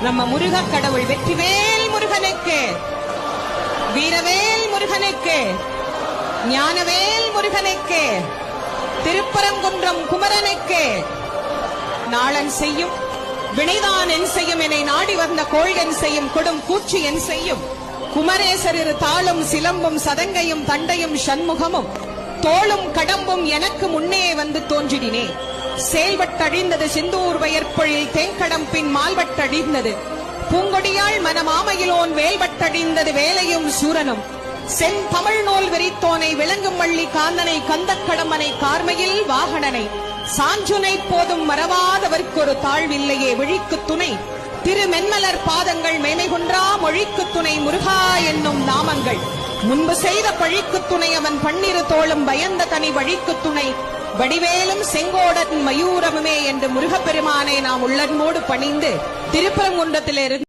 நம்ம முருக கடவுள் வெற்றிவேல் முருகனுக்கு, வீரவேல் முருகனுக்கு, ஞானவேல் முருகனுக்கு, திருப்பரங்குன்றம் குமரனுக்கு. நாளன் செய்யும் வினைதான் என் செய்யும், என்னை நாடி வந்த கோள்கன் செய்யும் கொடும் கூட்சி என் செய்யும். குமரேசர் இரு தாளும் சிலம்பும் சதங்கையும் தண்டையும் சண்முகமும் தோளும் கடம்பும் எனக்கு முன்னே வந்து தோன்றினே. செயல்பட்டழிந்தது சிந்தூர் வயற்பொழில் தேங்கடம் பின் மால்வட்டழிந்தது பூங்கொடியாள் மனமாமையிலோன் வேல்வட்டழிந்தது வேலையும் சூரனும். செந்தமிழ் நூல் விரித்தோனை விளங்கும் வள்ளி காந்தனை கந்தக்கடம்பனை கார்மையில் வாகனனை சாஞ்சுனை போதும் மறவாதவர்க்கு ஒரு தாழ்வில்லையே. விழிக்கு துணை திருமென்மலர் பாதங்கள் மேமை குன்றா மொழிக்கு துணை முருகா என்னும் நாமங்கள். முன்பு செய்த பழிக்கு துணை அவன் பன்னிரு தோளும் பயந்த தனி வழிக்கு துணை வடிவேலும் செங்கோடன் மயூரமுமே என்று முருகப்பெருமானை நாம் உள்ளன்போடு பணிந்து திருப்பரங்குன்றத்திலிருந்து